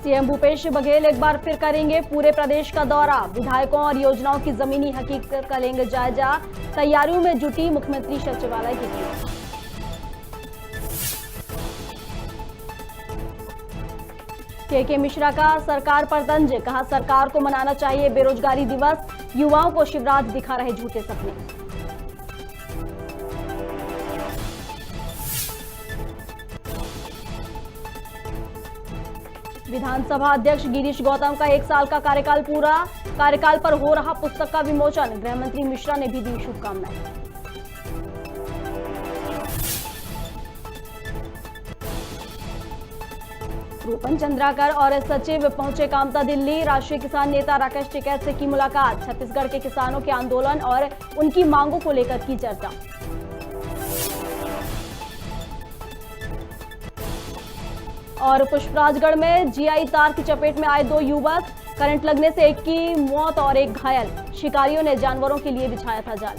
CM Bhupesh Baghel एक बार फिर करेंगे पूरे प्रदेश का दौरा। विधायकों और योजनाओं की जमीनी हकीकत का लेंगे जायजा। तैयारियों में जुटी मुख्यमंत्री सचिवालय की टीम। के मिश्रा का सरकार पर तंज, कहा सरकार को मनाना चाहिए बेरोजगारी दिवस। युवाओं को शिवराज दिखा रहे झूठे सपने। विधानसभा अध्यक्ष गिरीश गौतम का 1 साल का कार्यकाल पूरा। कार्यकाल पर हो रहा पुस्तक का विमोचन। गृह मंत्री मिश्रा ने भी दी शुभकामनाएं। रूपन चंद्राकर और सचिव पहुंचे कामता दिल्ली। राष्ट्रीय किसान नेता राकेश टिकैत से की मुलाकात। छत्तीसगढ़ के किसानों के आंदोलन और उनकी मांगों को लेकर की चर्चा। और पुष्पराजगढ़ में जीआई तार की चपेट में आए 2 युवक। करंट लगने से एक की मौत और एक घायल। शिकारियों ने जानवरों के लिए बिछाया था जाल।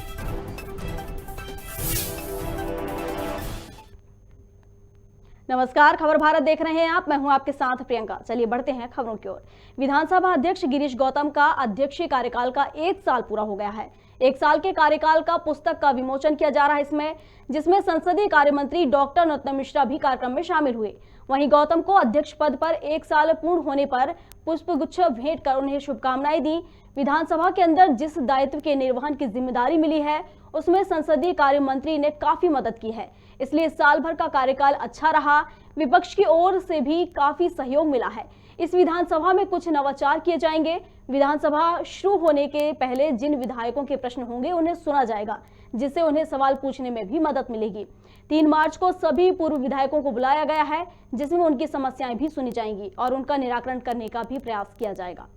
नमस्कार, खबर भारत देख रहे हैं आप। मैं हूं आपके साथ प्रियंका। चलिए बढ़ते हैं खबरों की ओर। विधानसभा अध्यक्ष गिरीश गौतम का अध्यक्षीय कार्यकाल का 1 साल पूरा हो गया है। 1 साल के कार्यकाल का पुस्तक का विमोचन किया जा रहा है जिसमें संसदीय कार्य मंत्री डॉक्टर नरोत्तम मिश्रा भी कार्यक्रम में शामिल हुए। वहीं गौतम को अध्यक्ष पद पर 1 साल पूर्ण होने पर पुष्पगुच्छ भेंट कर उन्हें शुभकामनाएं दी। विधानसभा के अंदर जिस दायित्व के निर्वहन की जिम्मेदारी मिली है उसमें संसदीय कार्य मंत्री ने काफी मदद की है, इसलिए साल भर का कार्यकाल अच्छा रहा। विपक्ष की ओर से भी काफी सहयोग मिला है। इस विधानसभा में कुछ नवाचार किए जाएंगे। विधानसभा शुरू होने के पहले जिन विधायकों के प्रश्न होंगे उन्हें सुना जाएगा, जिससे उन्हें सवाल पूछने में भी मदद मिलेगी। 3 मार्च को सभी पूर्व विधायकों को बुलाया गया है, जिसमें उनकी समस्याएं भी सुनी जाएंगी और उनका निराकरण करने का भी प्रयास किया जाएगा।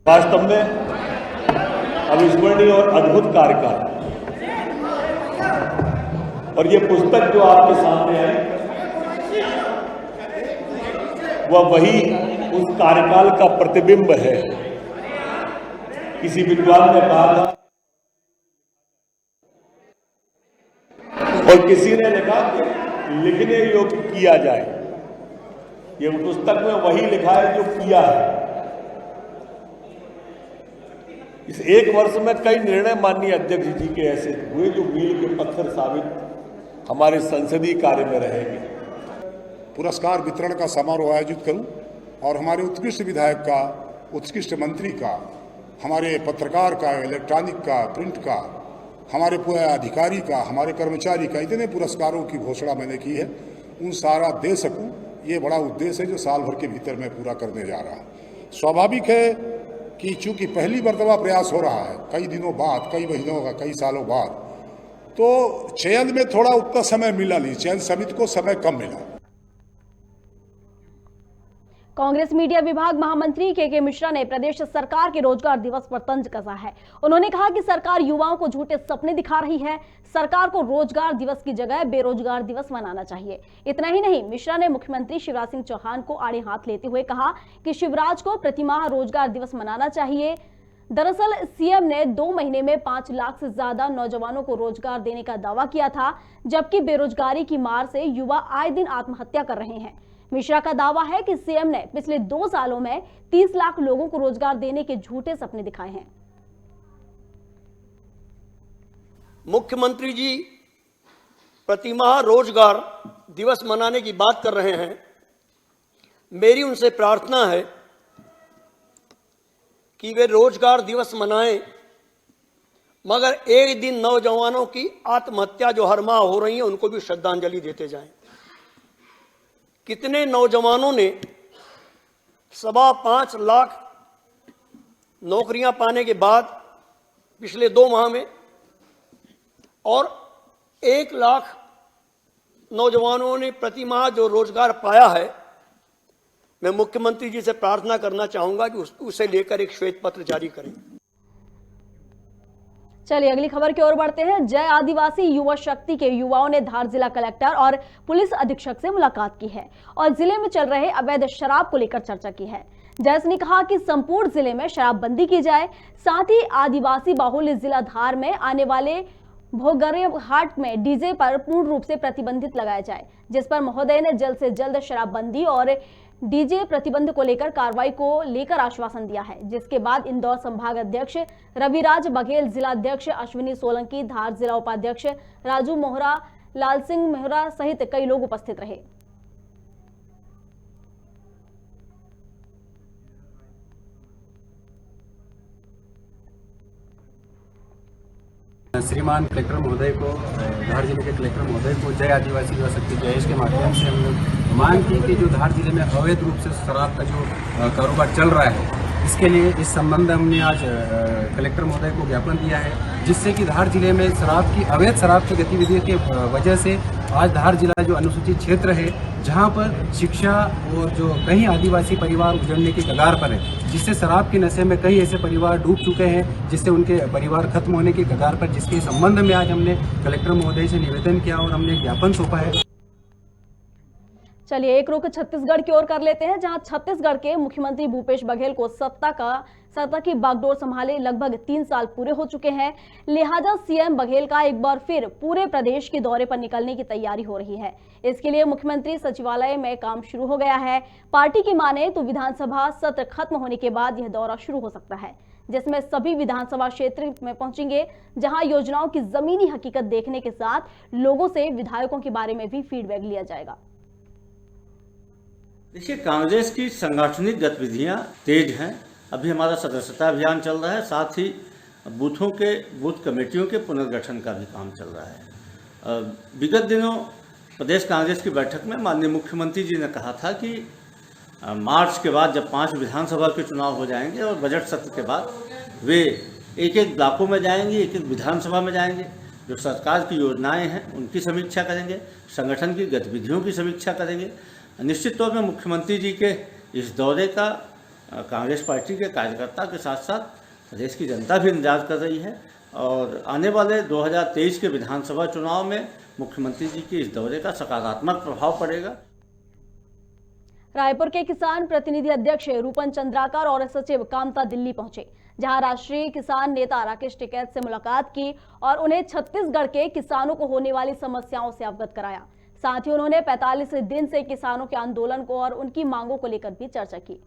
वास्तव में अविस्मरणीय और अद्भुत कार्यकाल, और ये पुस्तक जो आपके सामने आई वह वही उस कार्यकाल का प्रतिबिंब है। किसी विद्वान ने कहा था और किसी ने लिखा कि लिखने योग्य किया जाए। ये पुस्तक में वही लिखा है जो किया है। इस 1 वर्ष में कई निर्णय माननीय अध्यक्ष जी के ऐसे हुए जो मील के पत्थर साबित हमारे संसदीय कार्य में रहेंगे। पुरस्कार वितरण का समारोह आयोजित करूं और हमारे उत्कृष्ट विधायक का, उत्कृष्ट मंत्री का, हमारे पत्रकार का, इलेक्ट्रॉनिक का, प्रिंट का, हमारे पूरे अधिकारी का, हमारे कर्मचारी का, इतने पुरस्कारों की घोषणा मैंने की है, उन सारा दे सकूं। ये बड़ा उद्देश्य है जो साल भर के भीतर मैं पूरा करने जा रहा हूं। स्वाभाविक है कि चूंकि पहली मर्तबा प्रयास हो रहा है, कई दिनों बाद, कई महीनों का, कई सालों बाद, तो चयन में थोड़ा उतना समय मिला नहीं, चयन समिति को समय कम मिला। कांग्रेस मीडिया विभाग महामंत्री के मिश्रा ने प्रदेश सरकार के रोजगार दिवस पर तंज कसा है। उन्होंने कहा कि सरकार युवाओं को झूठे सपने दिखा रही है। सरकार को रोजगार दिवस की जगह बेरोजगार दिवस मनाना चाहिए। इतना ही नहीं, मिश्रा ने मुख्यमंत्री शिवराज सिंह चौहान को आड़े हाथ लेते हुए कहा कि शिवराज को प्रतिमाह रोजगार दिवस मनाना चाहिए। दरअसल सीएम ने 2 महीने में 5 लाख से ज्यादा नौजवानों को रोजगार देने का दावा किया था, जबकि बेरोजगारी की मार से युवा आए दिन आत्महत्या कर रहे हैं। मिश्रा का दावा है कि सीएम ने पिछले 2 सालों में 30 लाख लोगों को रोजगार देने के झूठे सपने दिखाए हैं। मुख्यमंत्री जी प्रतिमाह रोजगार दिवस मनाने की बात कर रहे हैं। मेरी उनसे प्रार्थना है कि वे रोजगार दिवस मनाएं, मगर एक दिन नौजवानों की आत्महत्या जो हर माह हो रही है उनको भी श्रद्धांजलि देते जाएं। कितने नौजवानों ने 5.25 लाख नौकरियां पाने के बाद पिछले 2 माह में, और 1 लाख नौजवानों ने प्रति माह जो रोजगार पाया है, मैं मुख्यमंत्री जी से प्रार्थना करना चाहूंगा कि उसे लेकर एक श्वेत पत्र जारी करें। चलिए अगली खबर की ओर बढ़ते हैं। जय आदिवासी युवा शक्ति के युवाओं ने धार जिला कलेक्टर और पुलिस अधीक्षक से मुलाकात की है और जिले में चल रहे अवैध शराब को लेकर चर्चा की है। जैस ने कहा कि संपूर्ण जिले में शराबबंदी की जाए, साथ ही आदिवासी बाहुल्य जिला धार में आने वाले भोगरे हाट में डीजे पर पूर्ण रूप से प्रतिबंधित लगाया जाए, जिस पर महोदय ने जल्द से जल्द शराबबंदी और डीजे प्रतिबंध को लेकर कार्रवाई को लेकर आश्वासन दिया है, जिसके बाद इंदौर संभाग अध्यक्ष रविराज बघेल, जिला अध्यक्ष अश्विनी सोलंकी, धार जिला उपाध्यक्ष राजू मोहरा, लाल सिंह मेहरा सहित कई लोग उपस्थित रहे। श्रीमान कलेक्टर महोदय को, धार जिले के कलेक्टर महोदय को जय आदिवासी युवा शक्ति जयेश के माध्यम से हम लोग मांग की कि जो धार जिले में अवैध रूप से शराब का जो कारोबार चल रहा है, इसके लिए इस संबंध में हमने आज कलेक्टर महोदय को ज्ञापन दिया है, जिससे कि धार जिले में अवैध शराब की गतिविधियों के वजह से आज धार जिला जो अनुसूचित क्षेत्र है, जहां पर शिक्षा और जो कई आदिवासी परिवार उजड़ने के कगार पर है, जिससे शराब के नशे में कई ऐसे परिवार डूब चुके हैं, जिससे उनके परिवार खत्म होने के कगार पर, जिसके संबंध में आज हमने कलेक्टर महोदय से निवेदन किया और हमने ज्ञापन सौंपा है। चलिए एक रुख छत्तीसगढ़ की ओर कर लेते हैं, जहां छत्तीसगढ़ के मुख्यमंत्री भूपेश बघेल को सत्ता की बागडोर संभाले लगभग 3 साल पूरे हो चुके हैं। लिहाजा सीएम बघेल का एक बार फिर पूरे प्रदेश के दौरे पर निकलने की तैयारी हो रही है। इसके लिए मुख्यमंत्री सचिवालय में काम शुरू हो गया है। पार्टी की माने तो विधानसभा सत्र खत्म होने के बाद यह दौरा शुरू हो सकता है, जिसमें सभी विधानसभा क्षेत्र में पहुंचेंगे, जहां योजनाओं की जमीनी हकीकत देखने के साथ लोगों से विधायकों के बारे में भी फीडबैक लिया जाएगा। देखिए, कांग्रेस की सांगठनिक गतिविधियां तेज हैं। अभी हमारा सदस्यता अभियान चल रहा है, साथ ही बूथ कमेटियों के पुनर्गठन का भी काम चल रहा है। विगत दिनों प्रदेश कांग्रेस की बैठक में माननीय मुख्यमंत्री जी ने कहा था कि मार्च के बाद जब 5 विधानसभा के चुनाव हो जाएंगे और बजट सत्र के बाद वे एक एक ब्लॉकों में जाएंगे, एक एक विधानसभा में जाएंगे, जो सरकार की योजनाएं हैं उनकी समीक्षा करेंगे, संगठन की गतिविधियों की समीक्षा करेंगे। निश्चित तौर पर मुख्यमंत्री जी के इस दौरे का कांग्रेस पार्टी के कार्यकर्ता के साथ साथ प्रदेश की जनता भी इंतजार कर रही है और आने वाले 2023 के विधानसभा चुनाव में मुख्यमंत्री जी के इस दौरे का सकारात्मक प्रभाव पड़ेगा। रायपुर के किसान प्रतिनिधि अध्यक्ष रूपन चंद्राकर और सचिव कामता दिल्ली पहुंचे, जहां राष्ट्रीय किसान नेता राकेश टिकैत से मुलाकात की और उन्हें छत्तीसगढ़ के किसानों को होने वाली समस्याओं से अवगत कराया। साथ ही उन्होंने 45 दिन से किसानों के आंदोलन को और उनकी मांगों को लेकर भी चर्चा की।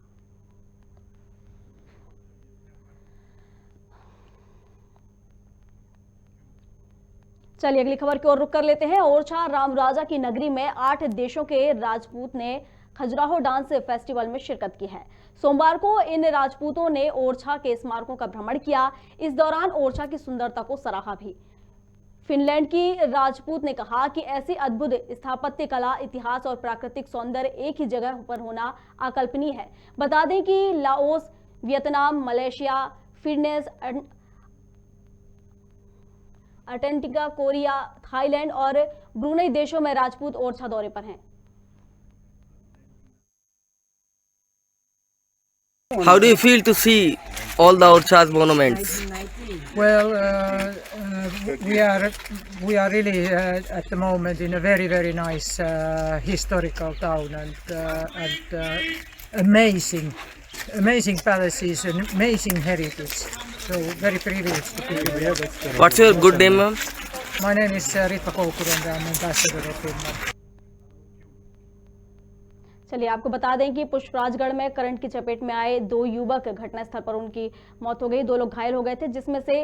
चलिए अगली खबर की ओर रुख कर लेते हैं। ओरछा रामराजा की नगरी में 8 देशों के राजपूत ने खजुराहो डांस फेस्टिवल में शिरकत की है। सोमवार को इन राजपूतों ने ओरछा के स्मारकों का भ्रमण किया। इस दौरान ओरछा की सुंदरता को सराहा भी। फिनलैंड की राजपूत ने कहा कि ऐसी अद्भुत स्थापत्य कला, इतिहास और प्राकृतिक सौंदर्य एक ही जगह पर होना अकल्पनीय है। बता दें कि Laos, Vietnam, Malaysia, Philippines, Argentina, Korea, Thailand और ब्रुनेई देशों में राजपूत ओरछा दौरे पर हैं। How do you feel to see all the Orcha's monuments? Well, we are really at the moment in a very nice historical town and amazing palaces and amazing heritage. So very privileged to be here. What's your good name, ma'am? My name is Ritva Koukuru and I'm ambassador of Finland. चलिए आपको बता दें कि पुष्पराजगढ़ में current की चपेट में आए 2 युवक, घटनास्थल पर उनकी मौत हो गई। 2 लोग घायल हो गए थे, जिसमें से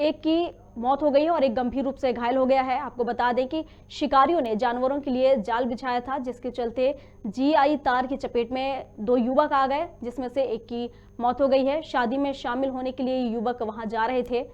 एक की मौत हो गई है और एक गंभीर रूप से घायल हो गया है। आपको बता दें कि शिकारियों ने जानवरों के लिए जाल बिछाया था, जिसके चलते GI तार की चपेट में 2 युवक आ गए, जिसमें से एक की मौत हो गई है। शादी में शामिल होने के लिए युवक वहां जा रहे थे।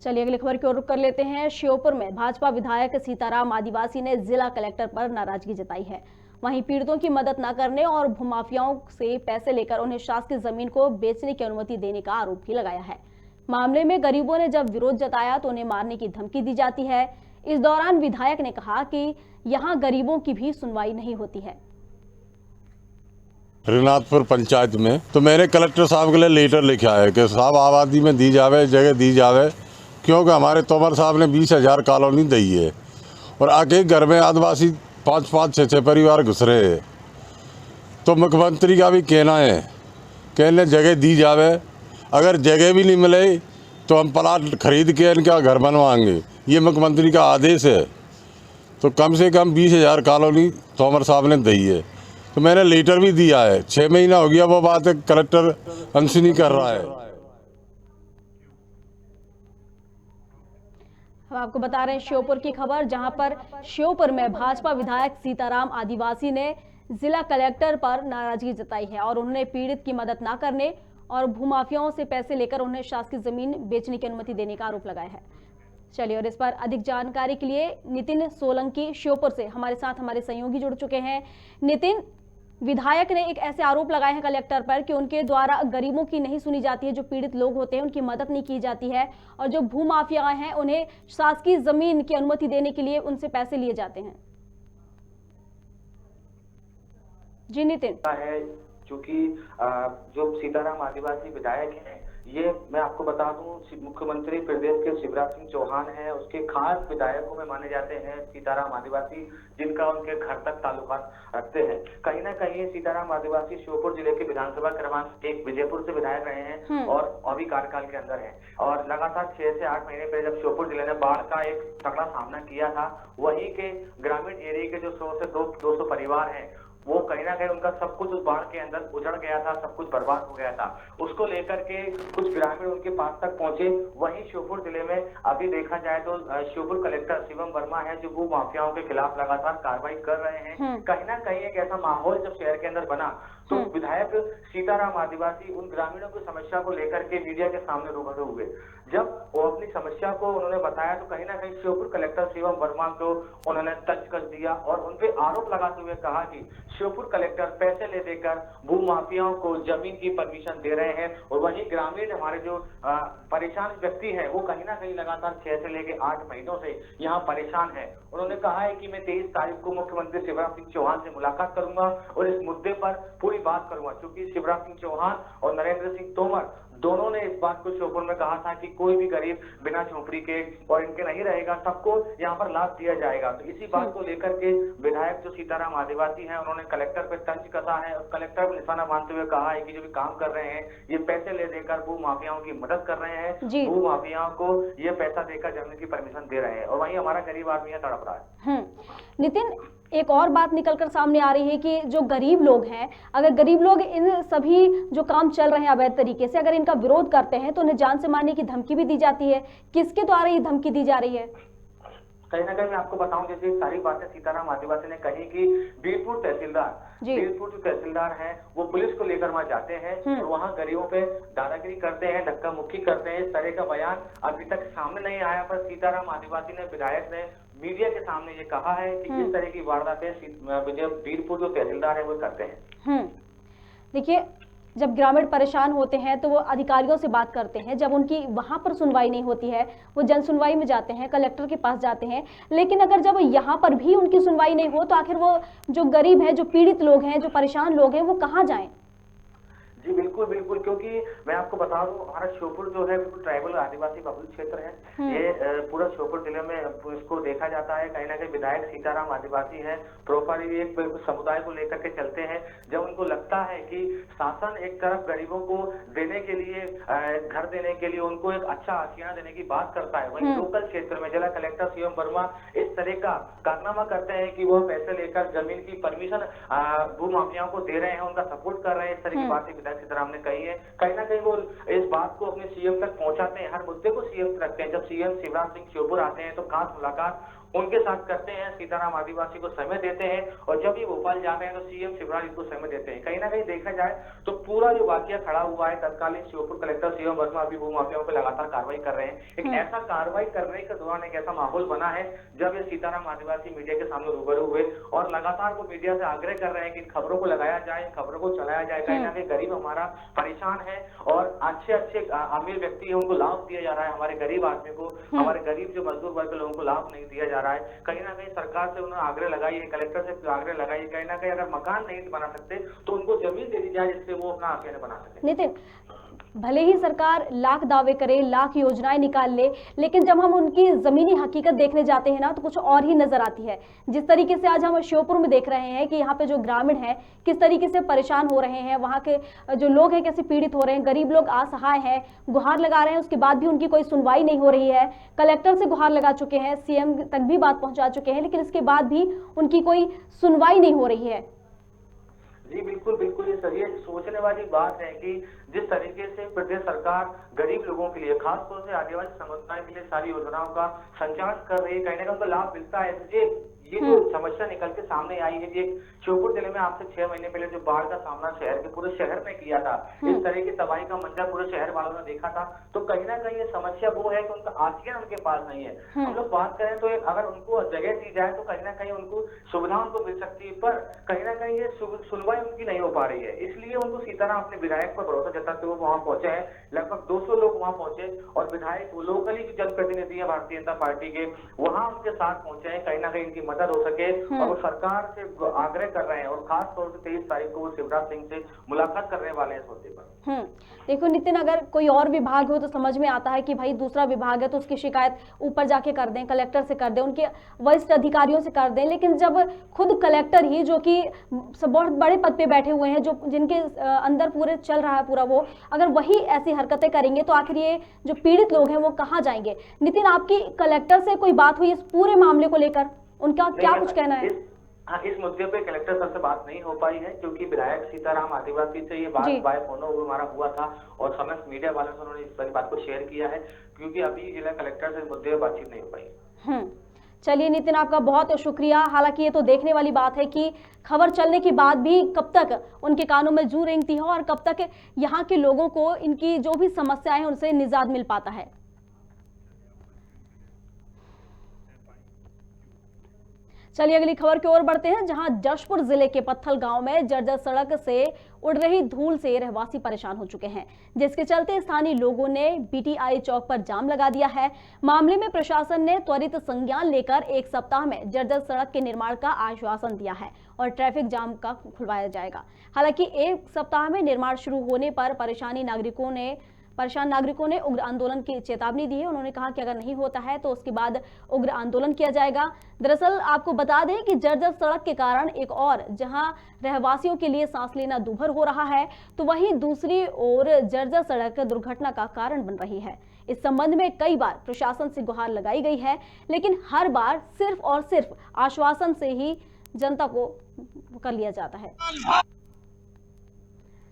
चलिए अगली खबर की ओर रुख कर लेते हैं। श्योपुर में भाजपा विधायक सीताराम आदिवासी ने जिला कलेक्टर पर नाराजगी जताई है। वहीं पीड़ितों की मदद न करने और भूमाफियाओं से पैसे लेकर उन्हें शासकीय जमीन को बेचने की अनुमति देने का आरोप भी लगाया है। मामले में गरीबों ने जब विरोध जताया तो उन्हें मारने की धमकी दी जाती है। इस दौरान विधायक ने कहा कि यहाँ गरीबों की भी सुनवाई नहीं होती है। रिनाथपुर पंचायत में तो मैंने कलेक्टर साहब के लिए लेटर लिखा है कि साहब आबादी में दी जावे, जगह दी जावे, क्योंकि हमारे तोमर साहब ने 20,000 कॉलोनी दी है और आके घर में आदिवासी 5-5, 6-6 परिवार घुस रहे हैं। तो मुख्यमंत्री का भी कहना है कि इन्हें जगह दी जावे अगर जगह भी नहीं मिले तो हम प्लाट खरीद के इनका घर बनवाएंगे, ये मुख्यमंत्री का आदेश है। तो कम से कम 20,000 कॉलोनी तोमर साहब ने दी है, तो मैंने लेटर भी दिया है। 6 महीना हो गया, वो बात है कलेक्टर अनसुनी कर रहा है। हम आपको बता रहे हैं श्योपुर की खबर, जहां पर श्योपुर में भाजपा विधायक सीताराम आदिवासी ने जिला कलेक्टर पर नाराजगी जताई है और उन्होंने पीड़ित की मदद न करने और भूमाफियाओं से पैसे लेकर उन्हें शासकीय जमीन बेचने की अनुमति देने का आरोप लगाया है। चलिए, और इस पर अधिक जानकारी के लिए नितिन सोलंकी श्योपुर से हमारे साथ हमारे सहयोगी जुड़ चुके हैं। नितिन, विधायक ने एक ऐसे आरोप लगाए हैं कलेक्टर पर कि उनके द्वारा गरीबों की नहीं सुनी जाती है, जो पीड़ित लोग होते हैं उनकी मदद नहीं की जाती है, और जो भूमाफिया हैं उन्हें शासकीय जमीन की अनुमति देने के लिए उनसे पैसे लिए जाते हैं। जी नितिन। है क्योंकि जो सीताराम आदिवासी विधायक हैं, ये मैं आपको बता दूं मुख्यमंत्री प्रदेश के शिवराज सिंह चौहान हैं, उसके खास विधायकों में माने जाते हैं सीताराम आदिवासी, जिनका उनके घर तक ताल्लुका रखते हैं। कहीं ना कहीं सीताराम आदिवासी श्योपुर जिले के विधानसभा क्रमांक 1 विजयपुर से विधायक रहे हैं और अभी कार्यकाल के अंदर हैं, और लगातार 6 से 8 महीने पहले जब श्योपुर जिले ने बाढ़ का एक तगड़ा सामना किया था, वहीं के ग्रामीण एरिया के जो 100 से 200 परिवार हैं, वो कहीं ना कहीं उनका सब कुछ उस बाढ़ के अंदर उजड़ गया था, सब कुछ बर्बाद हो गया था। उसको लेकर के कुछ ग्रामीण उनके पास तक पहुंचे। वहीं श्योपुर जिले में अभी देखा जाए तो श्योपुर कलेक्टर शिवम वर्मा है, जो भू माफियाओं के खिलाफ लगातार कार्रवाई कर रहे हैं। कहीं ना कहीं एक ऐसा माहौल जब शहर के अंदर बना तो विधायक सीताराम आदिवासी उन ग्रामीणों की समस्या को लेकर के मीडिया के सामने रूबरू हुए। जब वो अपनी समस्या को उन्होंने बताया तो कहीं ना कहीं श्योपुर कलेक्टर शिवम वर्मा को उन्होंने तंज कस दिया और उनपे आरोप लगाते हुए कहा कि श्योपुर कलेक्टर पैसे ले देकर भू माफियाओं को जमीन की परमिशन दे रहे हैं, और वहीं ग्रामीण हमारे जो परेशान व्यक्ति है वो कहीं ना कहीं लगातार 6 से लेकर 8 महीनों से यहाँ परेशान है। उन्होंने कहा है कि मैं 23 तारीख को मुख्यमंत्री शिवराज सिंह चौहान से मुलाकात करूंगा और इस मुद्दे पर पूरी बात करूंगा, क्योंकि शिवराज सिंह चौहान और नरेंद्र सिंह तोमर दोनों ने इस बात को श्योपुर में कहा था कि कोई भी गरीब बिना झोपड़ी के और इनके नहीं रहेगा, सबको यहाँ पर लाभ दिया जाएगा। तो इसी बात को लेकर के विधायक जो सीताराम आदिवासी हैं, उन्होंने कलेक्टर पर तंज कसा है और कलेक्टर को निशाना मानते हुए कहा है कि जो भी काम कर रहे हैं ये पैसे ले देकर भू माफियाओं की मदद कर रहे हैं, भू माफियाओं को ये पैसा देकर जमीन की परमिशन दे रहे हैं, और वहीं हमारा गरीब आदमी तड़प रहा है। नितिन, एक और बात निकलकर सामने आ रही है कि जो गरीब लोग हैं, अगर गरीब लोग इन सभी जो काम चल रहे हैं अवैध तरीके से, अगर इनका विरोध करते हैं तो उन्हें जान से मारने की धमकी भी दी जाती है। किसके द्वारा ये धमकी दी जा रही है? कहीं ना कहीं मैं आपको बताऊं, जैसे सारी बातें सीताराम आदिवासी ने कही कि बीरपुर जो तहसीलदार हैं वो पुलिस को लेकर वहां जाते हैं और वहां गरीबों पे दादागिरी करते हैं, धक्का मुक्की करते हैं। इस तरह का बयान अभी तक सामने नहीं आया, पर सीताराम आदिवासी ने, विधायक ने मीडिया के सामने ये कहा है कि इस तरह की वारदातें बीरपुर जो तहसीलदार है वो करते हैं। देखिए, जब ग्रामीण परेशान होते हैं तो वो अधिकारियों से बात करते हैं, जब उनकी वहां पर सुनवाई नहीं होती है वो जन सुनवाई में जाते हैं, कलेक्टर के पास जाते हैं, लेकिन अगर जब यहाँ पर भी उनकी सुनवाई नहीं हो तो आखिर वो जो गरीब है, जो पीड़ित लोग हैं, जो परेशान लोग हैं, वो कहाँ जाएं? जी बिल्कुल बिल्कुल, क्योंकि मैं आपको बता दूं हमारा श्योपुर जो है बिल्कुल ट्राइबल आदिवासी बहुल क्षेत्र है। ये पूरा श्योपुर जिले में इसको देखा जाता है। कहीं ना कहीं विधायक सीताराम आदिवासी है, प्रॉपर एक समुदाय को लेकर के चलते हैं। जब उनको लगता है कि शासन एक तरफ गरीबों को देने के लिए, घर देने के लिए उनको एक अच्छा आशियाना देने की बात करता है, वहीं लोकल क्षेत्र में जिला कलेक्टर शिवम वर्मा इस तरह का कारनामा करते हैं कि वो पैसे लेकर जमीन की परमिशन भू माफियाओं को दे रहे हैं, उनका सपोर्ट कर रहे हैं। इस तरह की बातें सीताराम ने कही है। कहीं ना कहीं वो इस बात को अपने सीएम तक पहुंचाते हैं, हर मुद्दे को सीएम तक रखते हैं। जब सीएम शिवराज सिंह श्योपुर आते हैं तो खास मुलाकात उनके साथ करते हैं, सीताराम आदिवासी को समय देते हैं, और जब ये भोपाल जाते हैं तो सीएम शिवराज को समय देते हैं। कहीं ना कहीं देखा जाए तो पूरा जो वाकया खड़ा हुआ है, तत्कालीन श्योपुर कलेक्टर शिवम वर्मा अभी भू माफियाओं पर लगातार कार्रवाई कर रहे हैं। एक ऐसा कार्रवाई करने के दौरान एक ऐसा माहौल बना है जब ये सीताराम आदिवासी मीडिया के सामने रूबरू हुए और लगातार वो मीडिया से आग्रह कर रहे हैं कि इन खबरों को लगाया जाए, इन खबरों को चलाया जाए। कहीं ना कहीं गरीब हमारा परेशान है और अच्छे अमीर व्यक्ति है उनको लाभ दिया जा रहा है, हमारे गरीब आदमी को, हमारे गरीब जो मजदूर वर्ग के लोगों को लाभ नहीं दिया जा रहा है। कहीं ना कहीं सरकार से उन्होंने आग्रह लगाई है, कलेक्टर से आग्रह लगाई है, कहीं ना कहीं अगर मकान नहीं बना सकते तो उनको जमीन दे दी जाए जिससे वो अपना आशियाना बना सके। नितिन, भले ही सरकार लाख दावे करे, लाख योजनाएं निकाल ले, लेकिन जब हम उनकी जमीनी हकीकत देखने जाते हैं ना तो कुछ और ही नजर आती है। जिस तरीके से आज हम श्योपुर में देख रहे हैं कि यहाँ पे जो ग्रामीण हैं किस तरीके से परेशान हो रहे हैं, वहाँ के जो लोग हैं कैसे पीड़ित हो रहे हैं, गरीब लोग असहाय हैं, गुहार लगा रहे हैं, उसके बाद भी उनकी कोई सुनवाई नहीं हो रही है। कलेक्टर से गुहार लगा चुके हैं, सीएम तक भी बात पहुंचा चुके हैं, लेकिन इसके बाद भी उनकी कोई सुनवाई नहीं हो रही है। जी बिल्कुल बिल्कुल, ये सही है। सोचने वाली बात है कि जिस तरीके से प्रदेश सरकार गरीब लोगों के लिए, खासतौर से आदिवासी समुदाय के लिए सारी योजनाओं का संचालन कर रही है, कहीं ना कहीं उनको लाभ मिलता है। तो ये जो समस्या निकल के सामने आई है, एक श्योपुर जिले में आपसे 6 महीने पहले जो बाढ़ का सामना शहर के पूरे शहर में किया था, इस तरह की तबाही का मंजर पूरे शहर वालों ने देखा था। तो कहीं ना कहीं ये समस्या वो है कि उनका आसियन उनके पास नहीं है। हम लोग बात करें तो अगर उनको जगह दी जाए तो कहीं ना कहीं उनको सुविधा उनको मिल सकती है, पर कहीं ना कहीं ये सुनवाई उनकी नहीं हो पा रही है। इसलिए उनको सीताराम अपने विधायक पर भरोसा जताते हुए वहां पहुंचे हैं। लगभग 200 लोग वहां पहुंचे और विधायक लोकली जो जनप्रतिनिधि है भारतीय जनता पार्टी के, वहां उनके साथ पहुंचे हैं, कहीं ना कहीं इनकी मदद हो सके। और वो सरकार से आग्रह कर रहे हैं और खास तौर से 23 तारीख को वो शिवराज सिंह से मुलाकात करने वाले हैं इस मुद्दे पर। देखो नितिन, अगर कोई और विभाग हो तो समझ में आता है कि भाई दूसरा विभाग है तो उसकी शिकायत ऊपर जाके कर दें, कलेक्टर से कर दें, उनके वरिष्ठ अधिकारियों से कर दें। लेकिन जब खुद कलेक्टर ही, जो कि बहुत बड़े पद पे बैठे हुए हैं, जो जिनके अंदर पूरे चल रहा है पूरा, वो अगर वही ऐसी हरकतें करेंगे तो आखिर ये जो पीड़ित लोग हैं वो कहाँ जाएंगे? नितिन, आपकी कलेक्टर से कोई बात हुई इस पूरे मामले को लेकर? उनका क्या कुछ कहना है? इस मुद्दे पे कलेक्टर सर से बात नहीं हो पाई है, क्योंकि विधायक सीताराम आदिवासी से ये बात बाय फोन हमारा हुआ था और समस्त मीडिया वालों से उन्होंने इस सारी बात को शेयर किया है, क्योंकि अभी जिला कलेक्टर से इस मुद्दे पर बातचीत नहीं हो पाई। चलिए नितिन, आपका बहुत शुक्रिया। हालांकि ये तो देखने वाली बात है कि खबर चलने के बाद भी कब तक उनके कानों में जू रेंगती है और कब तक यहाँ के लोगों को इनकी जो भी समस्याएं हैं उनसे निजात मिल पाता है। चलिए अगली खबर की ओर बढ़ते हैं, जहां जशपुर जिले के पत्थल गांव में जर्जर सड़क से उड़ रही धूल से रहवासी परेशान हो चुके हैं, जिसके चलते स्थानीय लोगों ने बीटीआई चौक पर जाम लगा दिया है। मामले में प्रशासन ने त्वरित संज्ञान लेकर 1 सप्ताह में जर्जर सड़क के निर्माण का आश्वासन दिया है और ट्रैफिक जाम का खुलवाया जाएगा। हालांकि 1 सप्ताह में निर्माण शुरू होने पर परेशान नागरिकों ने उग्र आंदोलन की चेतावनी दी है। उन्होंने कहा कि अगर नहीं होता है तो उसके बाद उग्र आंदोलन किया जाएगा। दरअसल आपको बता दें कि जर्जर सड़क के कारण एक और जहां रहवासियों के लिए सांस लेना दूभर हो रहा है, तो वहीं दूसरी ओर जर्जर सड़क दुर्घटना का कारण बन रही है। इस संबंध में कई बार प्रशासन से गुहार लगाई गई है, लेकिन हर बार सिर्फ और सिर्फ आश्वासन से ही जनता को कर लिया जाता है।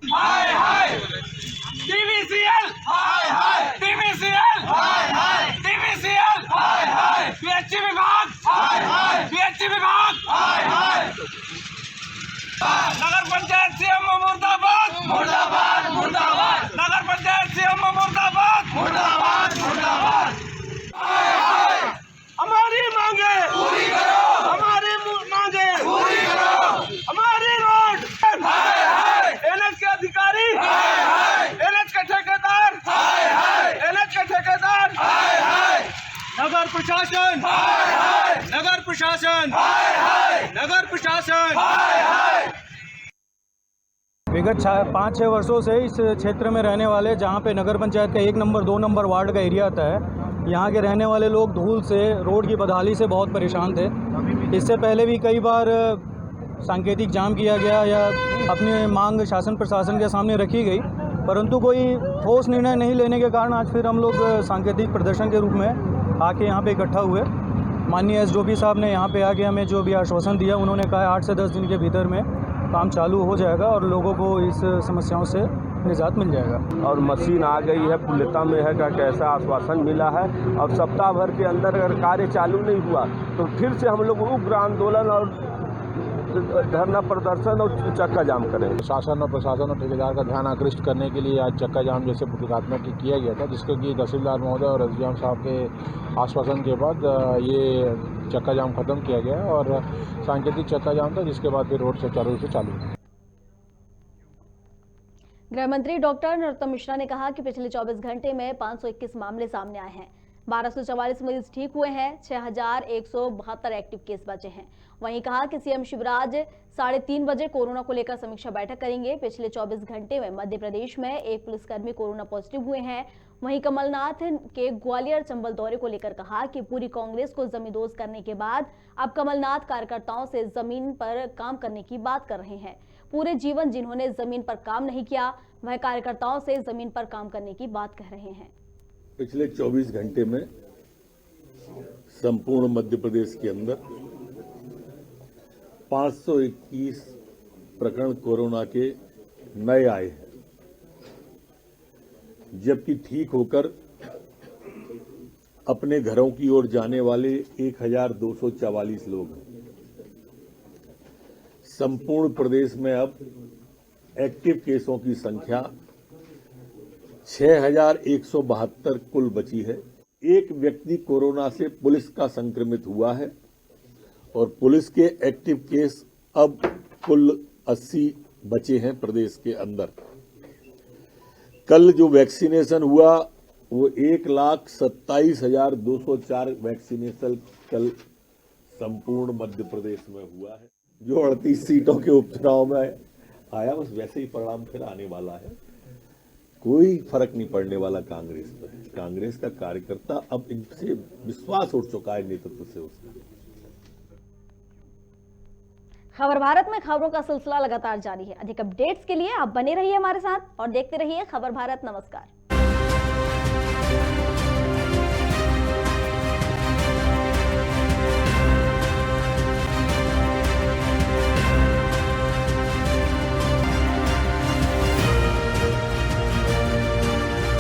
हाय हाय डीवीसीएल, हाय हाय डीवीसीएल, हाय हाय डीवीसीएल, हाय हाय पीएचई विभाग, हाय हाय पीएचई विभाग, हाय हाय नगर पंचायत सीएम मुर्दाबाद, मुर्दाबाद मुर्दाबाद, नगर पंचायत सीएम मुर्दाबाद, मुर्दाबाद मुर्दाबाद। हाय हाय हमारी मांगे पूरी करो, हमारी मांगे पूरी करो, हमारी रोड, हाय हाय एनएच के अधिकारी, हाय हाय एनएच के ठेकेदार, हाय हाय एनएच के ठेकेदार, हाय हाय नगर प्रशासन, हाय हाय नगर प्रशासन, हाय हाय नगर प्रशासन, हाय हाय। विगत 5-6 वर्षों से इस क्षेत्र में रहने वाले, जहाँ पे नगर पंचायत का 1 नंबर 2 नंबर वार्ड का एरिया आता है, यहाँ के रहने वाले लोग धूल से, रोड की बदहाली से बहुत परेशान थे। इससे पहले भी कई बार सांकेतिक जाम किया गया या अपनी मांग शासन प्रशासन के सामने रखी गई, परंतु कोई ठोस निर्णय नहीं लेने के कारण आज फिर हम लोग सांकेतिक प्रदर्शन के रूप में आके यहाँ पे इकट्ठा हुए। माननीय एसडीओपी साहब ने यहाँ पे आके हमें जो भी आश्वासन दिया, उन्होंने कहा 8 से 10 दिन के भीतर में काम चालू हो जाएगा और लोगों को इस समस्याओं से निजात मिल जाएगा। और मशीन आ गई है, पूर्णता में है का कैसा आश्वासन मिला है, और सप्ताह भर के अंदर अगर कार्य चालू नहीं हुआ तो फिर से हम लोग उग्र आंदोलन और धरना प्रदर्शन और चक्का जाम करेंगे। शासन और प्रशासन और ठेकेदार का ध्यान आकृष्ट करने के लिए आज चक्का जाम जैसे प्रतीकात्मक किया गया था, जिसको कि तहसीलदार महोदय और एसडीएम साहब के आश्वासन के बाद ये चक्का जाम खत्म किया गया और सांकेतिक चक्का जाम था, जिसके बाद फिर रोड सुचारू रूप से चालू हुआ। गृह मंत्री डॉक्टर नरोत्तम मिश्रा ने कहा कि पिछले 24 घंटे में 521 मामले सामने आए हैं, 1244 मरीज ठीक हुए हैं, 6172 एक्टिव केस बचे हैं। वहीं कहा कि सीएम शिवराज 3:30 बजे कोरोना को लेकर समीक्षा बैठक करेंगे। पिछले 24 घंटे में मध्य प्रदेश में एक पुलिसकर्मी कोरोना पॉजिटिव हुए हैं। वहीं कमलनाथ के ग्वालियर चंबल दौरे को लेकर कहा कि पूरी कांग्रेस को जमींदोज करने के बाद अब कमलनाथ कार्यकर्ताओं से जमीन पर काम करने की बात कर रहे हैं। पूरे जीवन जिन्होंने जमीन पर काम नहीं किया, वह कार्यकर्ताओं से जमीन पर काम करने की बात कह रहे हैं। पिछले 24 घंटे में संपूर्ण मध्य प्रदेश के अंदर 521 प्रकरण कोरोना के नए आए हैं, जबकि ठीक होकर अपने घरों की ओर जाने वाले 1244 लोग हैं। संपूर्ण प्रदेश में अब एक्टिव केसों की संख्या 6172 कुल बची है। एक व्यक्ति कोरोना से पुलिस का संक्रमित हुआ है और पुलिस के एक्टिव केस अब कुल 80 बचे हैं प्रदेश के अंदर। कल जो वैक्सीनेशन हुआ वो 1,27,204 वैक्सीनेशन कल संपूर्ण मध्य प्रदेश में हुआ है। जो 38 सीटों के उपचुनाव में आया बस वैसे ही परिणाम फिर आने वाला है। कोई फर्क नहीं पड़ने वाला कांग्रेस पर। कांग्रेस का कार्यकर्ता अब इनसे विश्वास उठ चुका है नेतृत्व से उसका। खबर भारत में खबरों का सिलसिला लगातार जारी है। अधिक अपडेट्स के लिए आप बने रहिए हमारे साथ और देखते रहिए खबर भारत। नमस्कार।